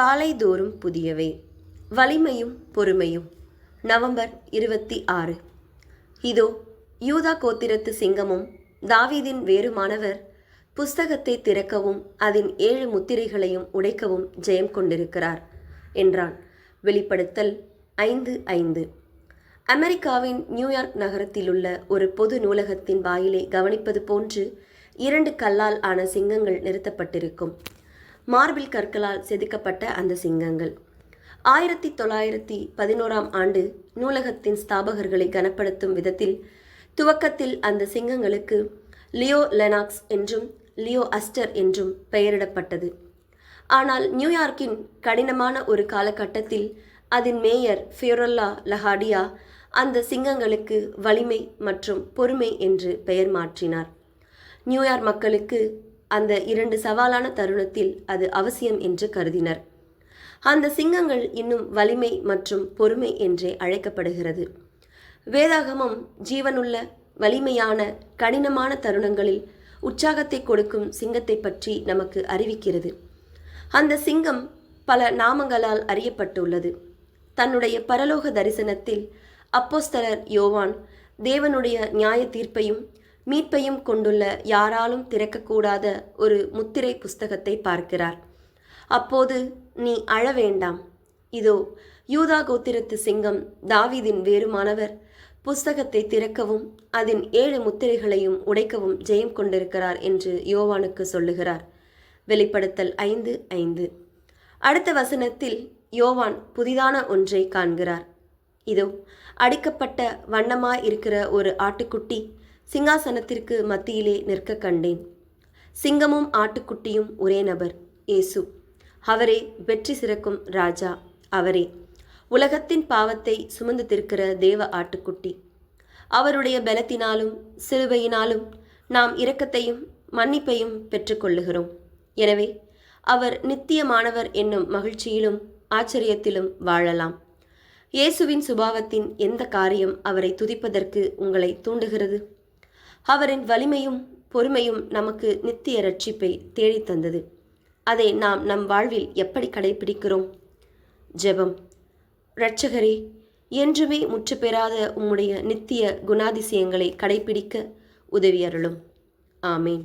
காலைதோறும் புதியவை. வலிமையும் பொறுமையும். நவம்பர் 26. இதோ யூதா கோத்திரத்து சிங்கமும் தாவீதின் வேறுமானவர் புஸ்தகத்தை திறக்கவும் அதன் 7 முத்திரைகளையும் உடைக்கவும் ஜெயம் கொண்டிருக்கிறார் என்றான். வெளிப்படுத்தல் 5:5. அமெரிக்காவின் நியூயார்க் நகரத்திலுள்ள ஒரு பொது நூலகத்தின் வாயிலை கவனிப்பது போன்று 2 கல்லால் ஆன சிங்கங்கள் நிறுத்தப்பட்டிருக்கும். மார்பிள் கற்களால் செதுக்கப்பட்ட அந்த சிங்கங்கள் 1911 ஆண்டு நூலகத்தின் ஸ்தாபகர்களை கனப்படுத்தும் விதத்தில் துவக்கத்தில் அந்த சிங்கங்களுக்கு லியோ லெனாக்ஸ் என்றும் லியோ அஸ்டர் என்றும் பெயரிடப்பட்டது. ஆனால் நியூயார்க்கின் கடினமான ஒரு காலகட்டத்தில் அதன் மேயர் ஃபியோரெல்லா லஹாடியா அந்த சிங்கங்களுக்கு வலிமை மற்றும் பொறுமை என்று பெயர் மாற்றினார். நியூயார்க் மக்களுக்கு அந்த 2 சவாலான தருணத்தில் அது அவசியம் என்று கருதினர். அந்த சிங்கங்கள் இன்னும் வலிமை மற்றும் பொறுமை என்றே அழைக்கப்படுகிறது. வேதாகமம் ஜீவனுள்ள வலிமையான கடினமான தருணங்களில் உற்சாகத்தை கொடுக்கும் சிங்கத்தை பற்றி நமக்கு அறிவிக்கிறது. அந்த சிங்கம் பல நாமங்களால் அறியப்பட்டுள்ளது. தன்னுடைய பரலோக தரிசனத்தில் அப்போஸ்தலர் யோவான் தேவனுடைய நியாய தீர்ப்பையும் மீட்பையும் கொண்டுள்ள யாராலும் திறக்கக்கூடாத ஒரு முத்திரை புஸ்தகத்தை பார்க்கிறார். அப்போது நீ அழ வேண்டாம், இதோ யூதா கோத்திரத்து சிங்கம் தாவீதின் வேறுமானவர் புஸ்தகத்தை திறக்கவும் அதன் 7 முத்திரைகளையும் உடைக்கவும் ஜெயம் கொண்டிருக்கிறார் என்று யோவானுக்கு சொல்லுகிறார். வெளிப்படுத்தல் 5:5. அடுத்த வசனத்தில் யோவான் புதிதான ஒன்றை காண்கிறார். இதோ அடிக்கப்பட்ட வண்ணமாய் இருக்கிற ஒரு ஆட்டுக்குட்டி சிங்காசனத்திற்கு மத்தியிலே நிற்க கண்டேன். சிங்கமும் ஆட்டுக்குட்டியும் ஒரே நபர், இயேசு. அவரே வெற்றி சிறக்கும் ராஜா. அவரே உலகத்தின் பாவத்தை சுமந்து திருக்கிற தேவ ஆட்டுக்குட்டி. அவருடைய பலத்தினாலும் சிலுவையினாலும் நாம் இரக்கத்தையும் மன்னிப்பையும் பெற்றுக்கொள்ளுகிறோம். எனவே அவர் நித்தியமானவர் என்னும் மகிழ்ச்சியிலும் ஆச்சரியத்திலும் வாழலாம். இயேசுவின் சுபாவத்தின் எந்த காரியம் அவரை துதிப்பதற்கு உங்களை தூண்டுகிறது? அவரின் வலிமையும் பொறுமையும் நமக்கு நித்திய ரட்சிப்பை தேடித்தந்தது. அதை நாம் நம் வாழ்வில் எப்படி கடைபிடிக்கிறோம்? ஜெபம். இரட்சகரே, என்றுமே முற்று பெறாத உம்முடைய நித்திய குணாதிசயங்களை கடைபிடிக்க உதவி அருளும். ஆமேன்.